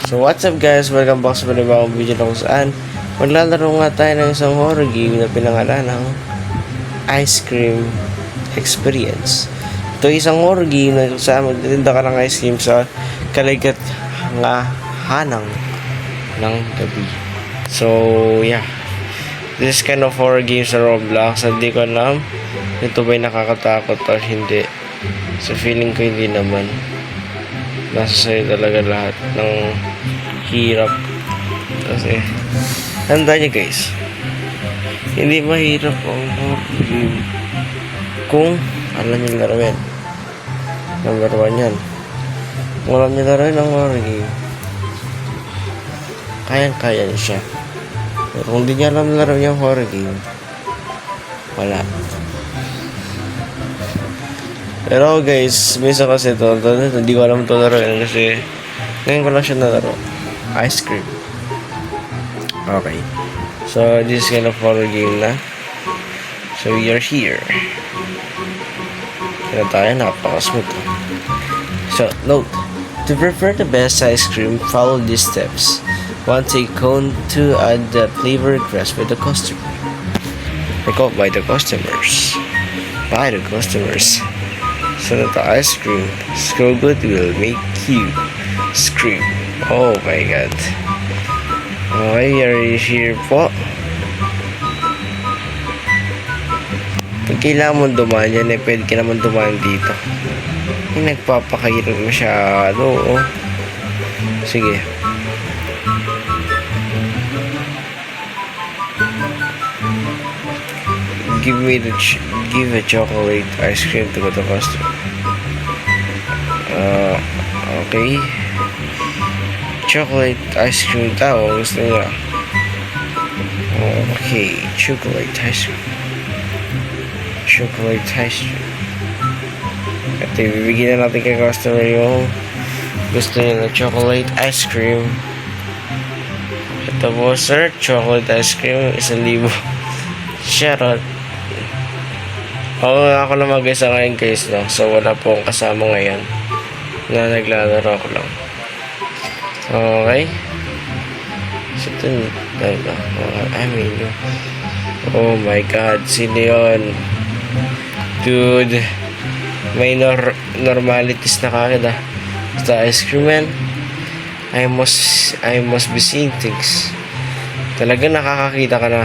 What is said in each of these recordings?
So what's up guys, welcome back sa panibagong video na kung saan maglalaro nga tayo ng isang horror game na pinangalan ng Ice Cream Experience. Ito isang horror game na kung saan magtitinda ka ng ice cream sa kaligayahanang ng gabi. So yeah, this kind of horror game sa Roblox, hindi ko alam ito ba'y nakakatakot or hindi. So feeling ko hindi naman. Nasa sa'yo talaga lahat ng hirap. Kasi tandaan nyo guys, hindi mahirap ang horror game kung alam nyo laruin. Number 1 yan. Kung alam nyo laruin ang horror game, kayang-kaya nyo siya. Pero kung di nyo alam laruin yung horror game, wala. Pero guys, minsan kasi ito, hindi ko alam ito laruin kasi ngayon ko lang siya nalaro. Ice cream. Okay. So, this is kind of horror game na. So, we are here. Kaya tayo, napaka-smooth. So, note. To prepare the best ice cream, follow these steps. 1. Take cone. 2. Add the flavor request by the customer. By the customers. By the customers. So the ice cream so good will make you scream. Oh my god. Why are you here po? Pag kailangan mo dumaan yan, pwede ka naman dumaan dito. Yung nagpapakahirap masyado. Oh. Sige. Give a chocolate ice cream to the customer. Okay. Chocolate ice cream daw gusto niya. Okay, chocolate ice cream. Chocolate ice cream. At ibibigyan na natin kay customer yung gusto niya na chocolate ice cream. Ito po sir, chocolate ice cream 1,000. Shoutout. Ako na mag-isa ngayon guys, no? So wala po akong kasama ngayon na naglalaro ako lang. Okay. So ito I mean, oh my god, sino yun? Dude, may normalities na kagad ah. Basta ice cream man, I must be seeing things. Talaga nakakakita ka na.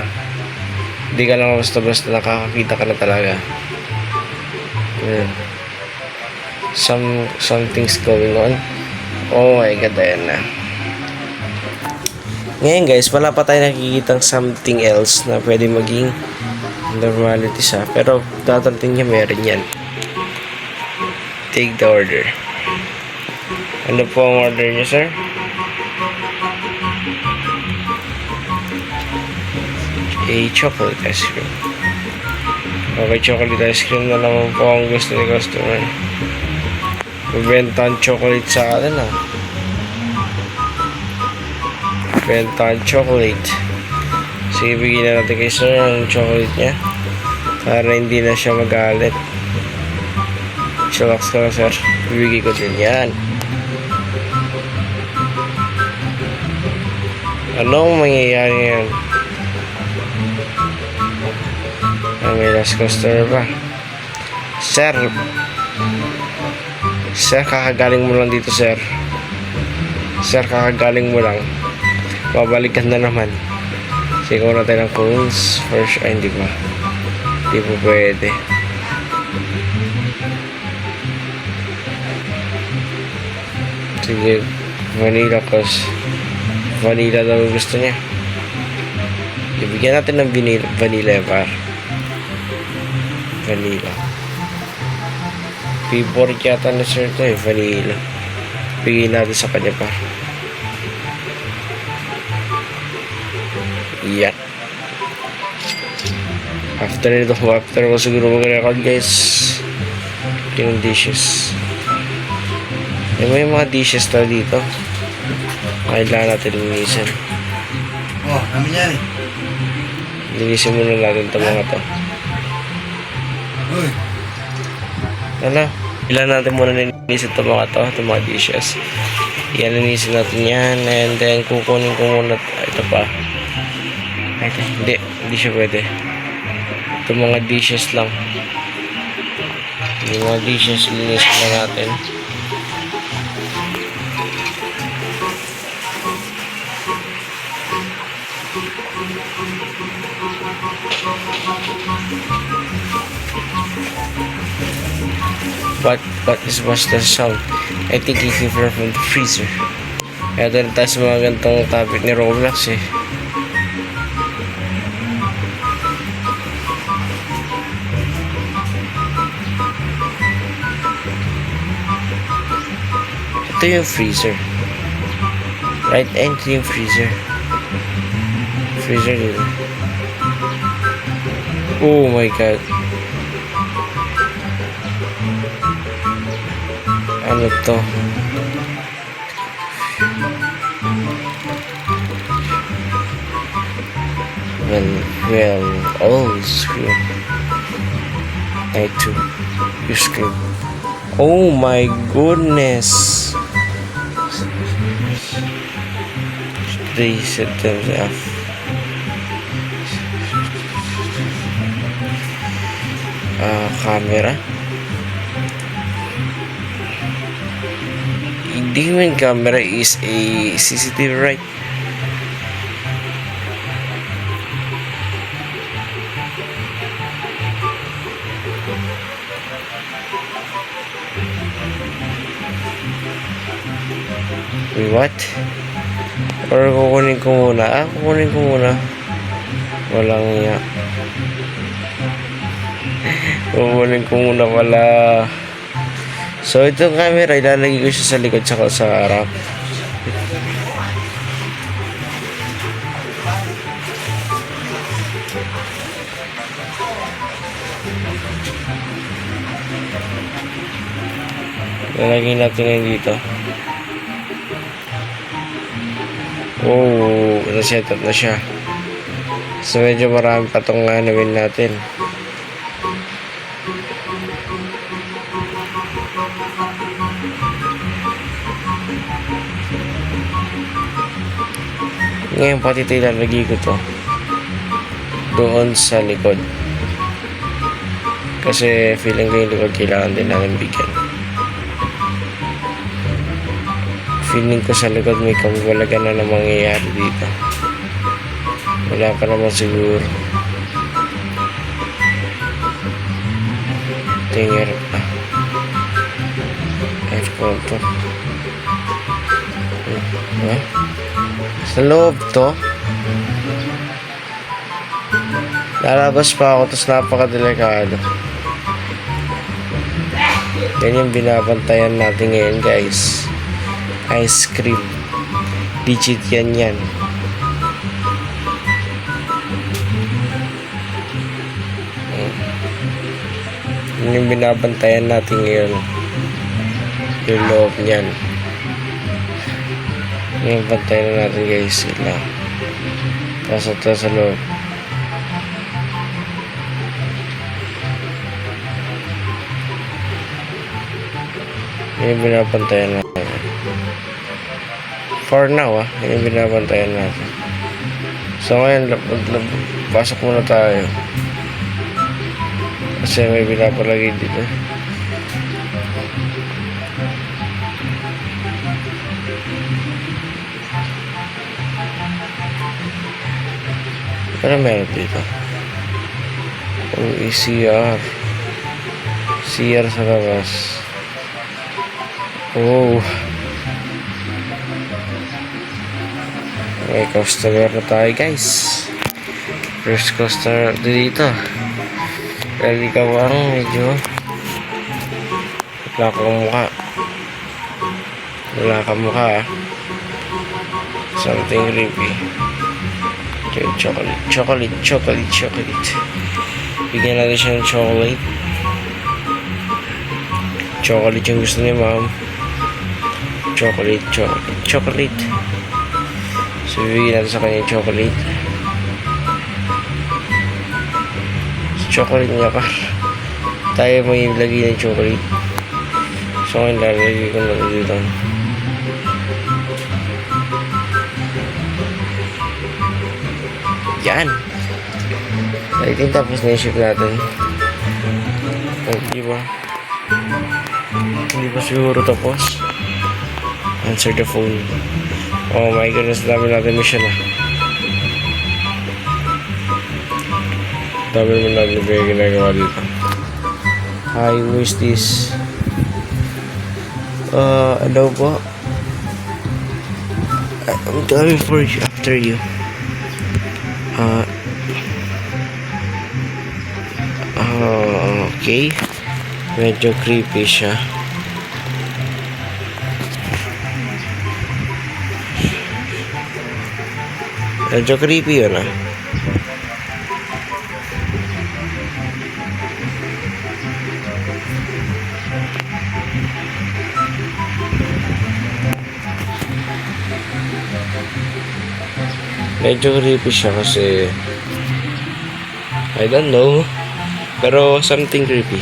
Hindi ka lang basta nakakakita ka na talaga. Something's going on. Oh my god, ayan na. Ngayon guys, wala pa tayo nakikitang something else na pwede maging normality sa. Pero dadating niya meron yan. Take the order. Ano po ang order niya sir? A chocolate ice cream. Okay, chocolate ice cream na naman po ang gusto ni customer. Benta ang chocolate sa atin ah. Benta ang chocolate. Sige, bigyan na natin kay sir ang chocolate niya para hindi na siya magalit. Chillax ka na sir. Bibigay ko din yan. Anong mangyayari yan? May last customer pa. Sir, kakagaling mo lang dito sir. Sir, kakagaling mo lang. Babalikan na naman. Sigaw natin ng cones first. Ay, hindi ba? Hindi po pwede. Sige, vanilla cause vanilla daw gusto niya. Ibigyan natin ng vanilla bar. Vanilla. Favorite yata na sir ito eh, vanilla. Bigyan natin sa kanya pa. Yan. After ko siguro mag-record guys yung dishes. May mga dishes na dito. Kailangan natin linisin. Oh, namin yan eh. Linisin muna natin ito mga to. Uy. Ano? Ilan natin muna nilinisin itong mga dishes. Yan, linisin natin yan. And then, kukunin ko muna. Ito pa. Ito, hindi siya pwede. Itong mga dishes lang. Yung mga dishes, linisin na natin. What's the sound? I think it came from the freezer. Kaya doon tayo sa mga gantong topic ni Roblox eh. Ito yung freezer. Right end yung freezer. Freezer dito. Oh my god. Ano to? Well, old screw. I too. You screw. Oh my goodness. Please set them off. Camera. Hindi man camera is a CCTV, right? Wait, what? Or kukunin ko muna? Kukunin ko muna. Walang niya. Kukunin ko muna pala. So, itong camera, ilalagay ko siya sa likod tsaka sa harap. Ilalagay natin ngayon dito. Oh, na-set up na siya. So, medyo marami pa itong hanawin natin. Ngayon pati ito ilalagay ko to doon sa likod, kasi feeling ko yung likod kailangan din natin bigyan. Feeling ko sa likod may kababalagan na mangyayari dito. Wala pa naman siguro. Ito yung aircon to. Sa loob to, lalabas pa ako, tapos napakadelikado. Yan yung binabantayan natin ngayon, guys. Ice cream, digit yan. Yan yung binabantayan natin ngayon, yung loob niyan. Yung pantay na natin, guys, sila. Tapos ito sa loob. Yung binabantayan natin. For now, yung binabantayan natin. So ngayon, pasok muna tayo. Kasi may binapalagay dito. Pero meron dito. Oh, CR. CR sa labas. Oh. May customer na tayo, guys. First customer dito. Kaya ikaw ang medyo wala kang mukha. Wala kang mukha, Something creepy. Chocolate. Bigyan natin siya ng chocolate. Chocolate yung gusto ni ma'am. Chocolate. So, bigyan natin sa kanya yung chocolate. Chocolate niya pa. Tayo may ilagay ng chocolate. So, ngayon lalagay ko na dito. Yan. I think tapos na yung ship natin. Hindi ba? Hindi ba siguro tapos? Answer the phone. Oh my goodness, dami natin mission ah. Dami naman natin yung ginagawa dito. Hi, who is this? Ano po? I'm coming for you, after you. Okay. Medyo creepy siya. Medyo creepy yun ah. Medyo creepy siya kasi I don't know, pero something creepy.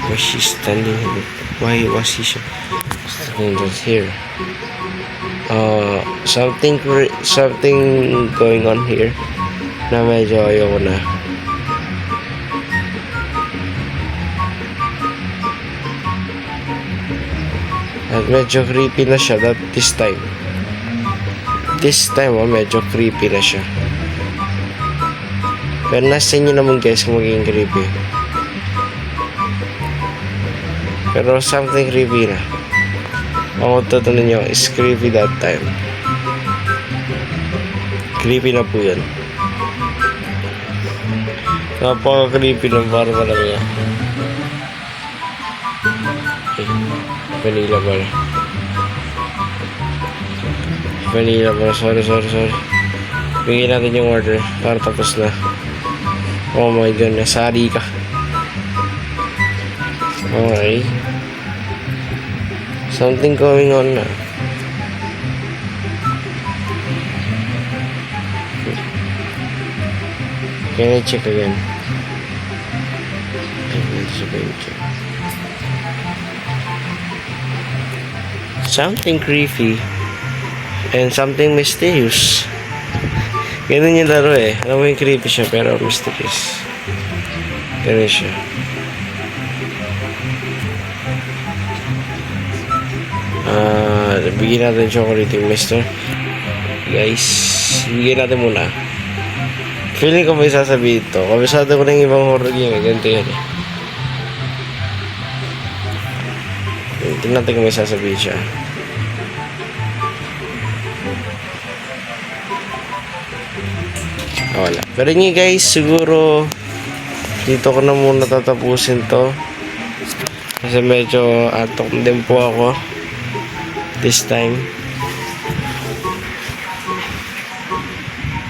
Why she's standing? Why was he standing here? Something going on here na medyo ayoko na. At medyo creepy na siya this time. This time, medyo creepy na siya. Pero nasa inyo naman guys kung magiging creepy. Pero something creepy na. Ang tutunan nyo is creepy that time. Creepy na po yan. Napaka-creepy ng para lang yan. Okay. Vanilla pala. Vanilla pala. Sorry. Bigyan natin yung order para tapos na. Oh my goodness. Sari ka. Okay. Something going on na. Can I check again? Something creepy and something mysterious. Ganun yung laro eh. Alam mo yung creepy siya pero mysterious. Ganun siya. Bigyan natin chocolate yung mister. Guys, bigyan natin muna. Feeling ko may sasabihin ito. Kabisado ko ng ibang horror game. Ganito yan eh. Tingnan natin kung may sasabihin siya. Wala. Pero yun guys, siguro dito ko na muna tatapusin to. Kasi medyo atok din po ako this time.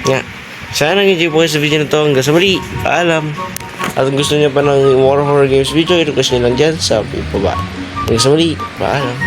Nga. Sana nag-enjoy po kayo sa video na to. Hanggang sa muli. Paalam. At kung gusto niyo pa ng more horror games video, i-request nyo lang dyan sa baba. Hanggang sa muli. Paalam.